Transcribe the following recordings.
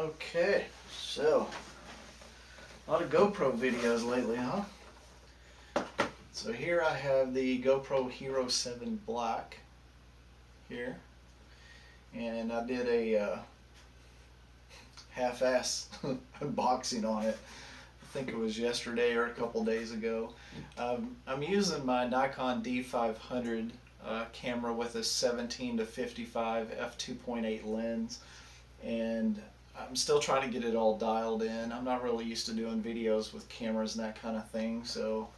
Okay, so a lot of GoPro videos lately, huh? So here I have the GoPro Hero 7 Black here, and I did a half-ass unboxing on it. I think it was yesterday or a couple days ago. I'm using my Nikon D500 camera with a 17 to 55 f2.8 lens, and I'm still trying to get it all dialed in. I'm not really used to doing videos with cameras and that kind of thing, so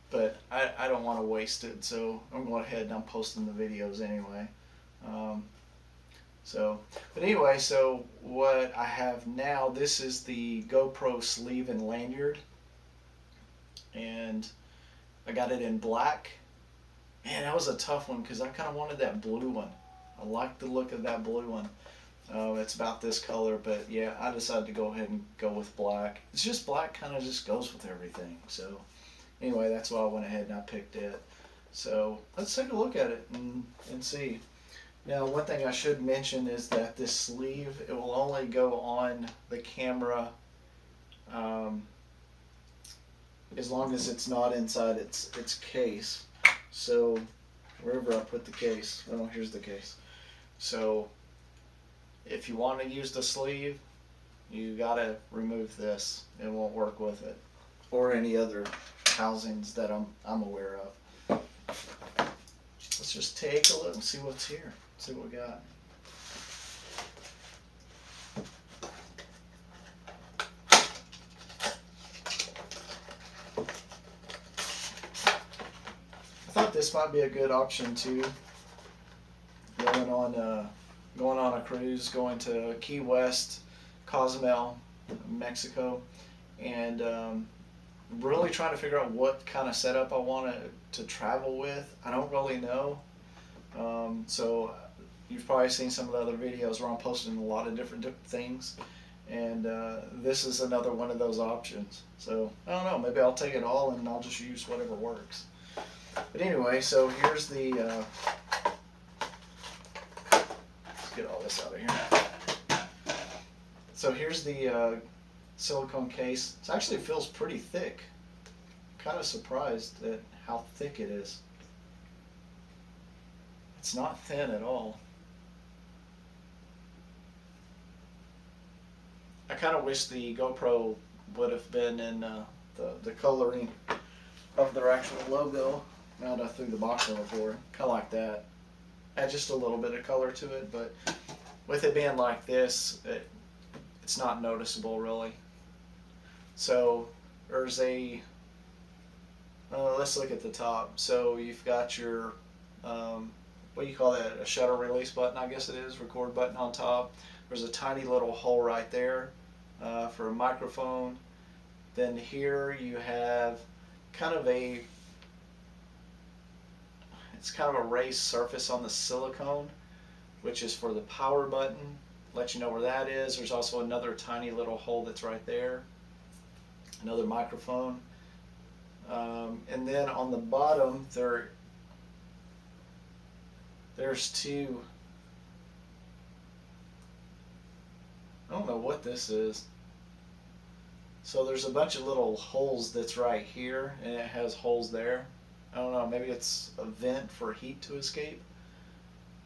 but I don't want to waste it, so I'm going ahead and I'm posting the videos anyway. But anyway, so what I have now, this is the GoPro sleeve and lanyard, and I got it in black. Man, that was a tough one because I kind of wanted that blue one. I like the look of that blue one. It's about this color, but yeah, I decided to go ahead and go with black. It's just black kind of just goes with everything. So anyway, that's why I went ahead and I picked it. So let's take a look at it and see. Now, one thing I should mention is that this sleeve, it will only go on the camera as long as it's not inside its case. So wherever I put the case, oh, here's the case. So if you want to use the sleeve, you gotta remove this. It won't work with it, or any other housings that I'm aware of. Let's just take a look and see what's here. See what we got. I thought this might be a good option too. Going on a cruise, going to Key West, Cozumel, Mexico, and really trying to figure out what kind of setup I want to travel with. I don't really know. So you've probably seen some of the other videos where I'm posting a lot of different things, and this is another one of those options. So I don't know, maybe I'll take it all and I'll just use whatever works. But anyway, so here's the let's get all this out of here. So here's the silicone case. It actually feels pretty thick. Kind of surprised at how thick it is. It's not thin at all. I kind of wish the GoPro would have been in the coloring of their actual logo. Now that I threw the box on the floor, kind of like that. Add just a little bit of color to it, but with it being like this, it's not noticeable really. So there's a, let's look at the top. So you've got your, what do you call that, a shutter release button, I guess it is, record button on top. There's a tiny little hole right there for a microphone. Then here you have kind of it's kind of a raised surface on the silicone, which is for the power button. Let you know where that is. There's also another tiny little hole that's right there. Another microphone. And then on the bottom there's two, I don't know what this is. So there's a bunch of little holes that's right here, and it has holes there. I don't know, maybe it's a vent for heat to escape.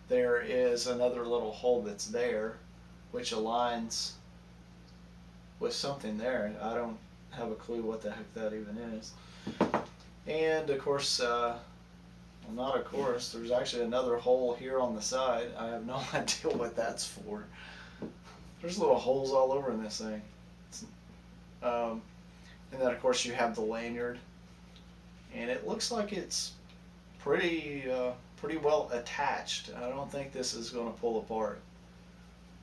There is another little hole that's there, which aligns with something there. I don't have a clue what the heck that even is. And of course, well, not of course, there's actually another hole here on the side. I have no idea what that's for. There's little holes all over in this thing. And then of course you have the lanyard, and it looks like it's pretty well attached. I don't think this is going to pull apart.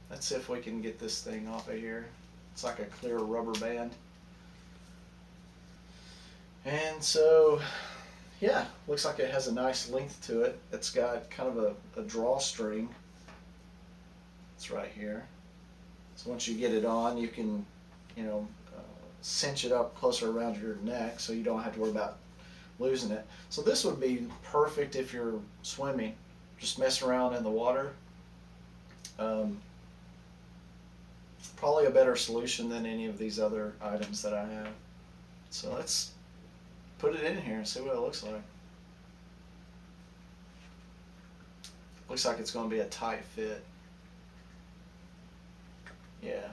Let's see if we can get this thing off of here. It's like a clear rubber band. And so, yeah, looks like it has a nice length to it. It's got kind of a drawstring. It's right here. So once you get it on, you can, cinch it up closer around your neck so you don't have to worry about losing it. So this would be perfect if you're swimming, just messing around in the water. Probably a better solution than any of these other items that I have. So let's put it in here and see what it looks like. Looks like it's going to be a tight fit. Yeah.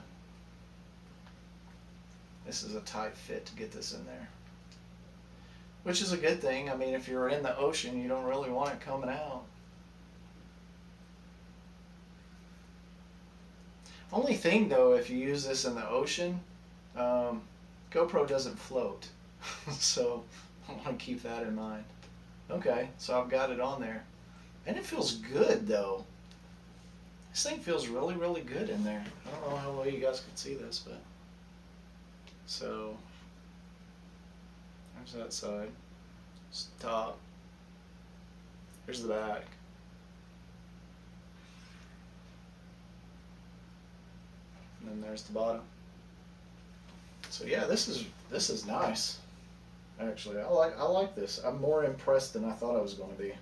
This is a tight fit to get this in there. Which is a good thing. I mean, if you're in the ocean, you don't really want it coming out. Only thing though, if you use this in the ocean, GoPro doesn't float. So I want to keep that in mind. Okay, so I've got it on there. And it feels good though. This thing feels really, really good in there. I don't know how well you guys can see this, but. So, there's that side. It's the top. Here's the back. And then there's the bottom. So yeah, this is nice. Actually, I like this. I'm more impressed than I thought I was going to be.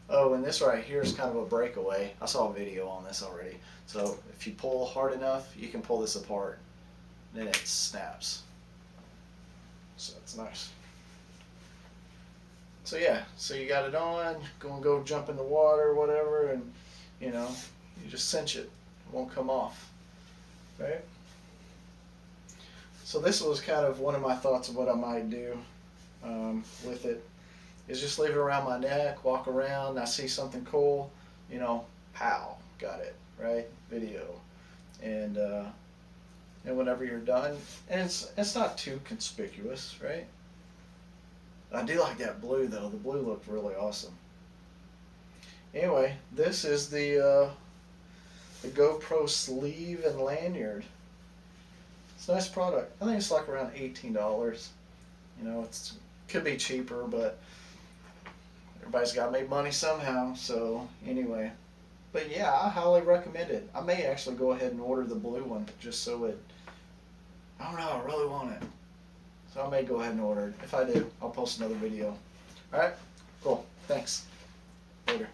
Oh, and this right here is kind of a breakaway. I saw a video on this already. So if you pull hard enough, you can pull this apart. Then it snaps. So it's nice. So yeah, so you got it on, go jump in the water, whatever, and you know, you just cinch it. It won't come off. Right? So this was kind of one of my thoughts of what I might do with it. Is just leave it around my neck, walk around, I see something cool, you know, pow, got it, right? Video. And whenever you're done, and it's not too conspicuous, right? I do like that blue though. The blue looked really awesome. Anyway, this is the GoPro sleeve and lanyard. It's a nice product. I think it's like around $18. You know, it's could be cheaper, but everybody's got to make money somehow. So anyway, but yeah, I highly recommend it. I may actually go ahead and order the blue one just so it. I don't know. I really want it, so I may go ahead and order it. If I do, I'll post another video. All right, cool. Thanks. Later.